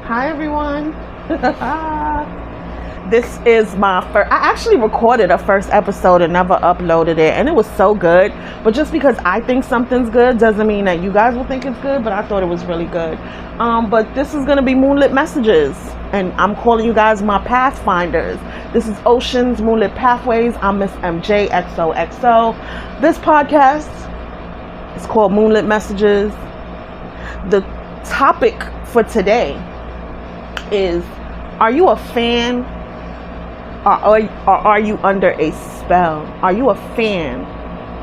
Hi everyone. This is my first. I actually recorded a first episode and never uploaded it, and it was so good. But just because I think something's good doesn't mean that you guys will think it's good. But I thought it was really good. But this is gonna be Moonlit Messages, and I'm calling you guys my pathfinders. This is Ocean's Moonlit Pathways. I'm Miss MJ XOXO. This podcast is called Moonlit Messages. The topic for today is: are you a fan? Or are you under a spell? Are you a fan?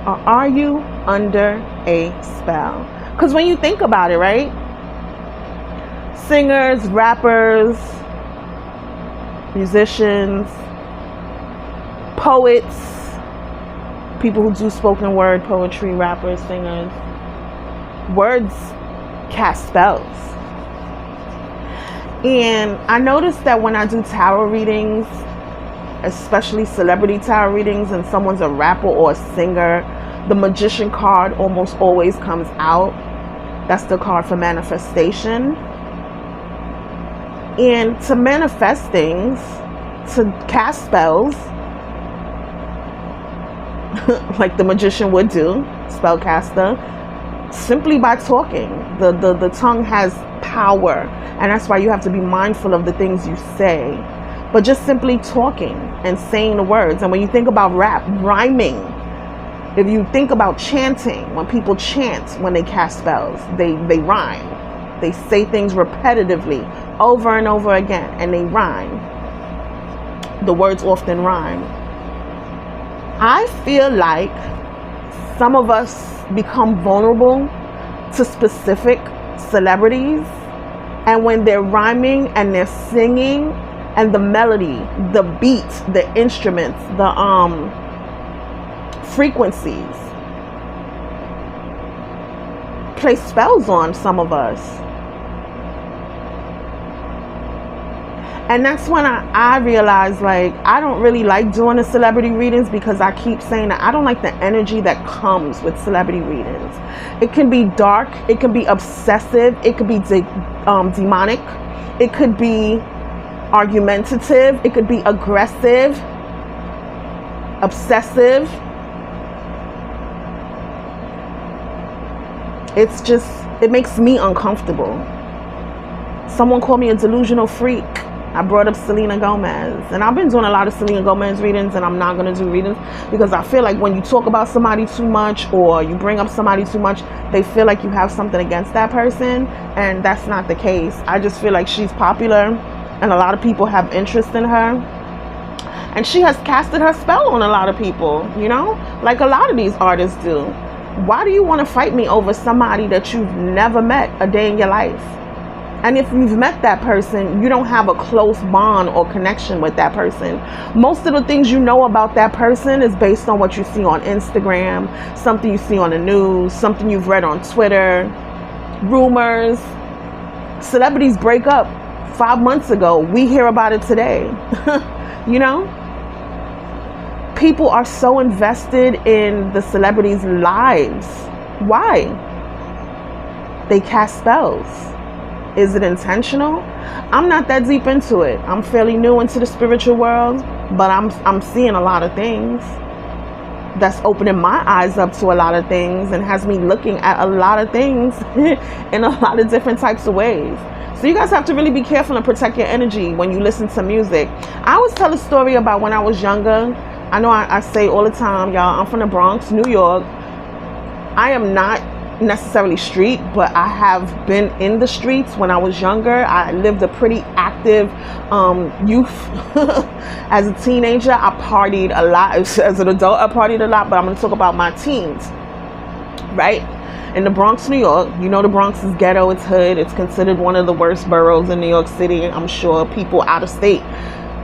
Or are you under a spell? Because when you think about it, right? Singers, rappers, musicians, poets, people who do spoken word poetry, rappers, singers, words cast spells. And I noticed that when I do tarot readings, especially celebrity tarot readings, and someone's a rapper or a singer, the magician card almost always comes out. That's the card for manifestation. And to manifest things, to cast spells, like the magician would do, spellcaster, simply by talking. The tongue has power, and that's why you have to be mindful of the things you say. But just simply talking and saying the words. And when you think about rap, rhyming, if you think about chanting, when people chant, when they cast spells, they rhyme. They say things repetitively over and over again, and they rhyme. The words often rhyme. I feel like some of us become vulnerable to specific celebrities, and when they're rhyming and they're singing, and the melody, the beat, the instruments, the frequencies play spells on some of us. And that's when I realized, like, I don't really like doing the celebrity readings, because I keep saying that I don't like the energy that comes with celebrity readings. It can be dark, it can be obsessive, it could be demonic, it could be argumentative, it could be aggressive, obsessive. It makes me uncomfortable. Someone called me a delusional freak. I brought up Selena Gomez, and I've been doing a lot of Selena Gomez readings, and I'm not going to do readings because I feel like when you talk about somebody too much, or you bring up somebody too much, they feel like you have something against that person, and that's not the case. I just feel like she's popular, and a lot of people have interest in her, and she has casted her spell on a lot of people, you know, like a lot of these artists do. Why do you want to fight me over somebody that you've never met a day in your life? And if you've met that person, you don't have a close bond or connection with that person. Most of the things you know about that person is based on what you see on Instagram, something you see on the news, something you've read on Twitter, rumors. Celebrities break up 5 months ago. We hear about it today. You know? People are so invested in the celebrities' lives. Why? They cast spells. Is it intentional? I'm not that deep into it. I'm fairly new into the spiritual world, but I'm seeing a lot of things that's opening my eyes up to a lot of things, and has me looking at a lot of things in a lot of different types of ways. So you guys have to really be careful and protect your energy when you listen to music. I always tell a story about when I was younger. I know I say all the time, y'all, I'm from the Bronx, New York. I am not necessarily street, but I have been in the streets when I was younger. I lived a pretty active youth. As a teenager, I partied a lot. As an adult, I partied a lot, but I'm going to talk about my teens, right? In the Bronx, New York, you know, the Bronx is ghetto, it's hood, it's considered one of the worst boroughs in New York City. I'm sure people out of state,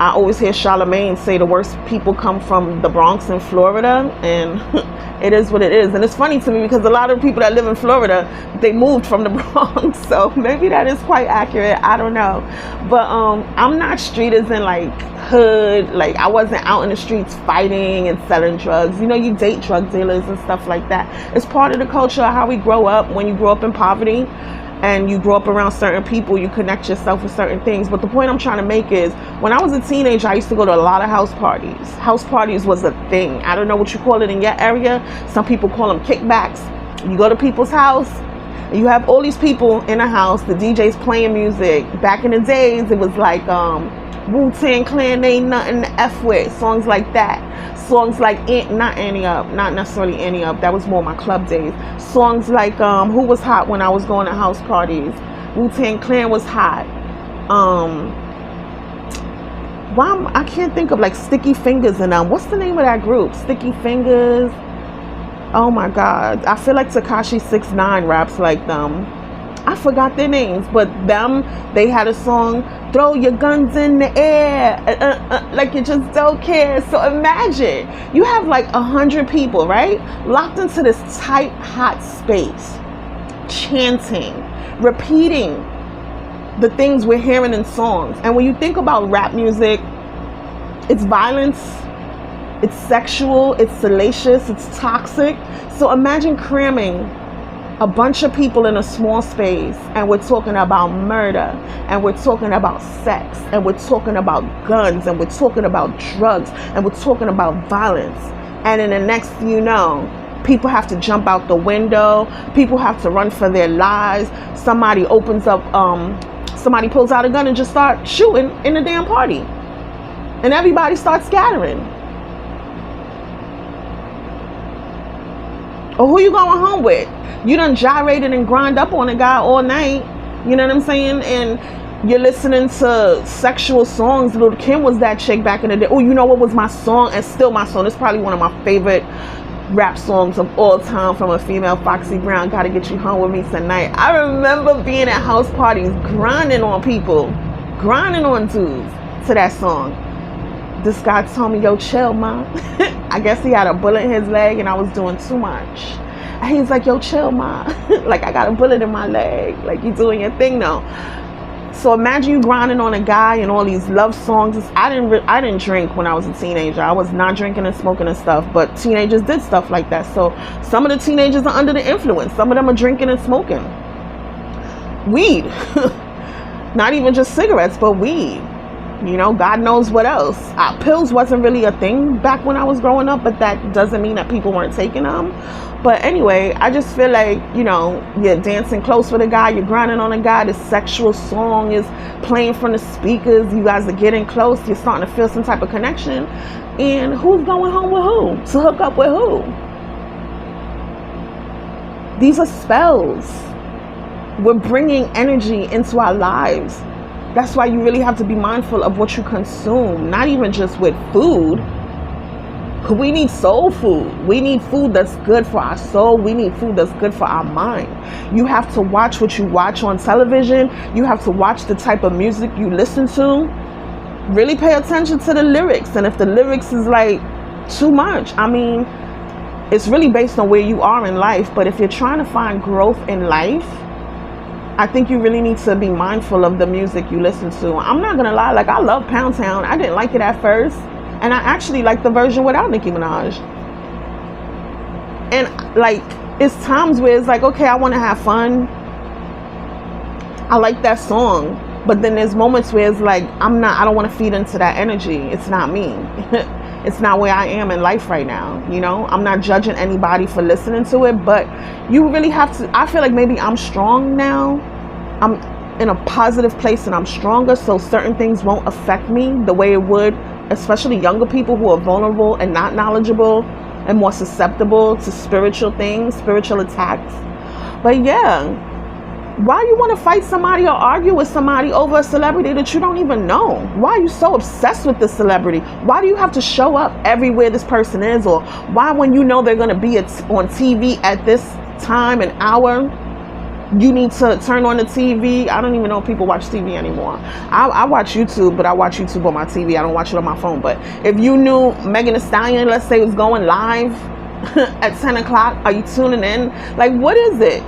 I always hear Charlemagne say the worst people come from the Bronx in Florida, and it is what it is. And it's funny to me because a lot of people that live in Florida, they moved from the Bronx, so maybe that is quite accurate. I don't know, but I'm not street as in like hood. Like, I wasn't out in the streets fighting and selling drugs. You know, you date drug dealers and stuff like that. It's part of the culture of how we grow up when you grow up in poverty. and you grow up around certain people, you connect yourself with certain things. But the point I'm trying to make is, when I was a teenager, I used to go to a lot of house parties. House parties was a thing. I don't know what you call it in your area. Some people call them kickbacks. You go to people's house, you have all these people in a house, the DJ's playing music. Back in the days, it was like Wu-Tang Clan, Ain't Nothing to F With, songs like that. Songs like, not Annie Up, not necessarily Annie Up, that was more my club days. Songs like, who was hot when I was going to house parties? Wu-Tang Clan was hot. I can't think of, like, Sticky Fingers and what's the name of that group? Sticky Fingers. Oh my God, I feel like Tekashi 6ix9ine raps like them. I forgot their names, but them, they had a song, throw your guns in the air, like you just don't care. So imagine, you have like 100 people, right? Locked into this tight, hot space, chanting, repeating the things we're hearing in songs. And when you think about rap music, it's violence, it's sexual, it's salacious, it's toxic. So imagine cramming a bunch of people in a small space, and we're talking about murder, and we're talking about sex, and we're talking about guns, and we're talking about drugs, and we're talking about violence. And in the next thing you know, people have to jump out the window, people have to run for their lives, somebody opens up, somebody pulls out a gun and just start shooting in the damn party, and everybody starts scattering. Or who you going home with? You done gyrated and grind up on a guy all night, you know what I'm saying? And you're listening to sexual songs. Lil' Kim was that chick back in the day. Oh, you know what was my song? And still my song. It's probably one of my favorite rap songs of all time from a female, Foxy Brown, Gotta Get You Home With Me Tonight. I remember being at house parties, grinding on people, grinding on dudes to that song. This guy told me, yo, chill, ma. I guess he had a bullet in his leg and I was doing too much. And he's like, yo, chill, ma. Like, I got a bullet in my leg. Like, you doing your thing now. So imagine you grinding on a guy and all these love songs. I didn't drink when I was a teenager. I was not drinking and smoking and stuff. But teenagers did stuff like that. So some of the teenagers are under the influence. Some of them are drinking and smoking weed. Not even just cigarettes, but weed. You know, God knows what else. Pills wasn't really a thing back when I was growing up, but that doesn't mean that people weren't taking them. But anyway, I just feel like, you know, you're dancing close with a guy, you're grinding on a guy, the sexual song is playing from the speakers, you guys are getting close, you're starting to feel some type of connection. And who's going home with who? To hook up with who? These are spells. We're bringing energy into our lives. That's why you really have to be mindful of what you consume, not even just with food. We need soul food. We need food that's good for our soul. We need food that's good for our mind. You have to watch what you watch on television. You have to watch the type of music you listen to. Really pay attention to the lyrics. And if the lyrics is like too much, I mean, it's really based on where you are in life. But if you're trying to find growth in life, I think you really need to be mindful of the music you listen to. I'm not gonna lie, like, I love Pound Town. I didn't like it at first, and I actually like the version without Nicki Minaj. And like, it's times where it's like, okay, I want to have fun. I like that song, but then there's moments where it's like, I don't want to feed into that energy. It's not me. It's not where I am in life right now. You know, I'm not judging anybody for listening to it, but you really have to. I feel like maybe I'm strong now. I'm in a positive place and I'm stronger, so certain things won't affect me the way it would, especially younger people who are vulnerable and not knowledgeable and more susceptible to spiritual things, spiritual attacks. But yeah, why you want to fight somebody or argue with somebody over a celebrity that you don't even know? Why are you so obsessed with this celebrity? Why do you have to show up everywhere this person is? Or why, when you know they're going to be on TV at this time and hour, you need to turn on the TV? I don't even know if people watch TV anymore. I watch YouTube, but I watch YouTube on my TV. I don't watch it on my phone. But if you knew Megan Thee Stallion, let's say, was going live at 10 o'clock, are you tuning in? Like, what is it?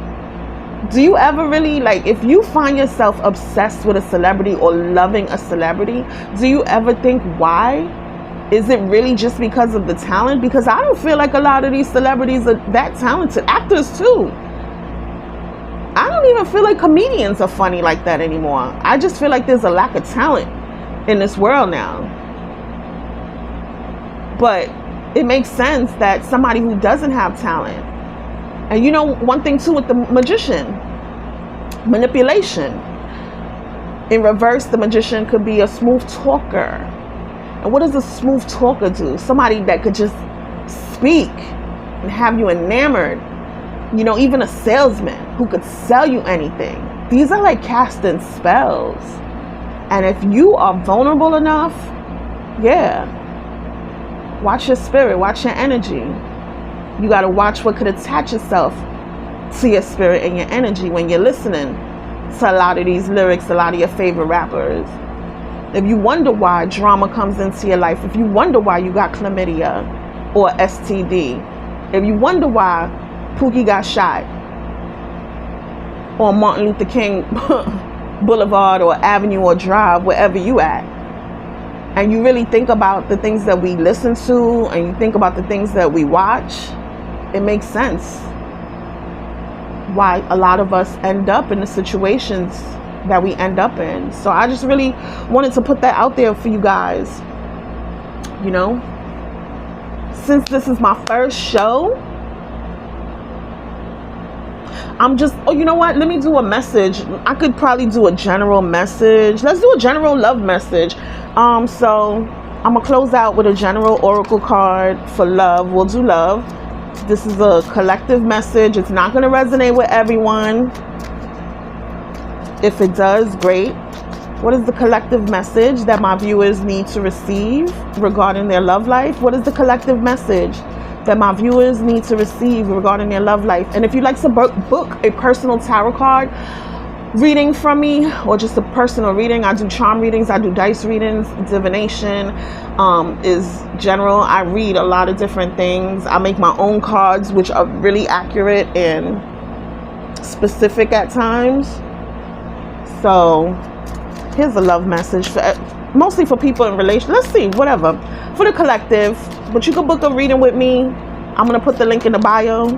Do you ever really, like, if you find yourself obsessed with a celebrity or loving a celebrity, do you ever think why? Is it really just because of the talent? Because I don't feel like a lot of these celebrities are that talented. Actors too. I don't even feel like comedians are funny like that anymore. I just feel like there's a lack of talent in this world now. But it makes sense that somebody who doesn't have talent, and you know, one thing too with the magician, manipulation. In reverse, the magician could be a smooth talker. And what does a smooth talker do? Somebody that could just speak and have you enamored. You know, even a salesman who could sell you anything. These are like casting spells. And if you are vulnerable enough, yeah, watch your spirit, watch your energy. You got to watch what could attach itself to your spirit and your energy when you're listening to a lot of these lyrics, a lot of your favorite rappers. If you wonder why drama comes into your life, if you wonder why you got chlamydia or STD, if you wonder why Pookie got shot on Martin Luther King Boulevard or Avenue or Drive, wherever you at, and you really think about the things that we listen to and you think about the things that we watch, it makes sense why a lot of us end up in the situations that we end up in. So I just really wanted to put that out there for you guys. You know, since this is my first show, I'm just, oh, you know what? Let me do a message. I could probably do a general message. Let's do a general love message. So I'm going to close out with a general oracle card for love. We'll do love. This is a collective message. It's not going to resonate with everyone. If it does, great. What is the collective message that my viewers need to receive regarding their love life? What is the collective message that my viewers need to receive regarding their love life? And if you'd like to book a personal tarot card reading from me, or just a personal reading, I do charm readings, I do dice readings, divination is general. I read a lot of different things. I make my own cards, which are really accurate and specific at times. So here's a love message for mostly for people in relation. Let's see, whatever, for the collective. But you can book a reading with me. I'm gonna put the link in the bio,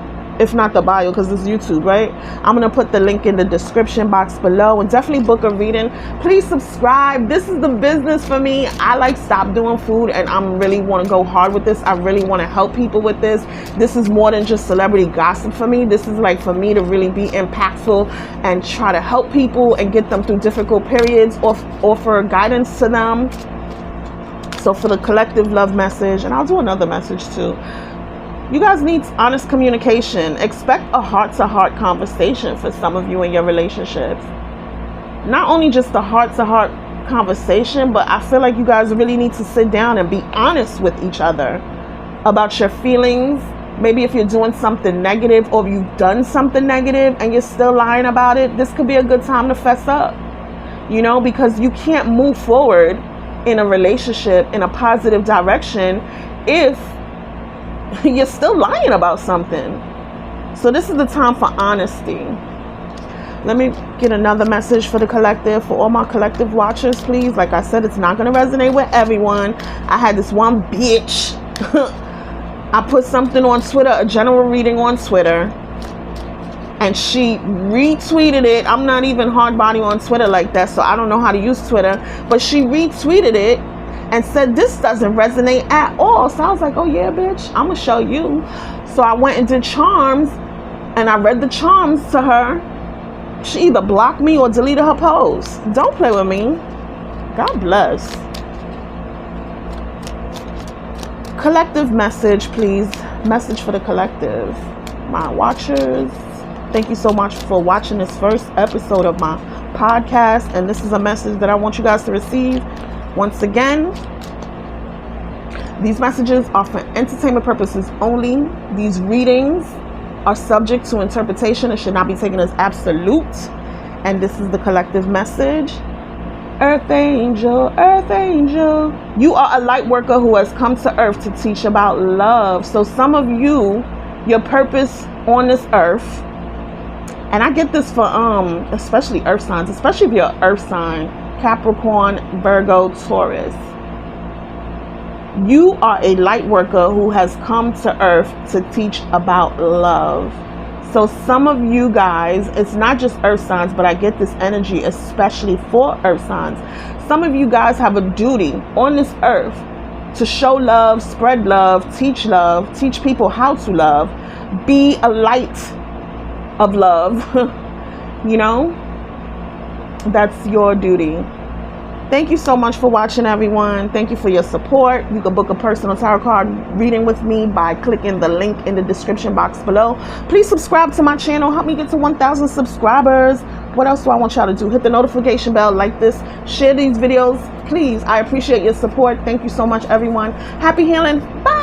if not the bio, because it's YouTube, right? I'm gonna put the link in the description box below, and definitely book a reading. Please subscribe. This is the business for me. I like stop doing food, and I'm really want to go hard with this. I really want to help people with this. This is more than just celebrity gossip for me. This is like for me to really be impactful and try to help people and get them through difficult periods, or offer guidance to them. So for the collective love message, and I'll do another message too. You guys need honest communication. Expect a heart-to-heart conversation for some of you in your relationships. Not only just a heart-to-heart conversation, but I feel like you guys really need to sit down and be honest with each other about your feelings. Maybe if you're doing something negative, or if you've done something negative and you're still lying about it, this could be a good time to fess up. You know, because you can't move forward in a relationship in a positive direction if you're still lying about something. So this is the time for honesty. Let me get another message for the collective, for all my collective watchers, please. Like I said, it's not going to resonate with everyone. I had this one bitch. I put something on Twitter, a general reading on Twitter, and she retweeted it. I'm not even hard body on Twitter like that, so I don't know how to use Twitter, but she retweeted it and said this doesn't resonate at all. So I was like, oh yeah, bitch, I'm gonna show you. So I went and did charms, and I read the charms to her. She either blocked me or deleted her post. Don't play with me. God bless. Collective message, please. Message for the collective. My watchers, thank you so much for watching this first episode of my podcast. And this is a message that I want you guys to receive. Once again, these messages are for entertainment purposes only. These readings are subject to interpretation and should not be taken as absolute. And this is the collective message. Earth angel, earth angel. You are a light worker who has come to earth to teach about love. So some of you, your purpose on this earth, and I get this for especially earth signs, especially if you're an earth sign, Capricorn, Virgo, Taurus. You are a light worker who has come to earth to teach about love. So some of you guys, it's not just earth signs, but I get this energy especially for earth signs. Some of you guys have a duty on this earth to show love, spread love, teach people how to love, be a light of love. You know, that's your duty. Thank you so much for watching, everyone. Thank you for your support. You can book a personal tarot card reading with me by clicking the link in the description box below. Please subscribe to my channel. Help me get to 1,000 subscribers. What else do I want y'all to do? Hit the notification bell, like this, share these videos. Please, I appreciate your support. Thank you so much, everyone. Happy healing. Bye.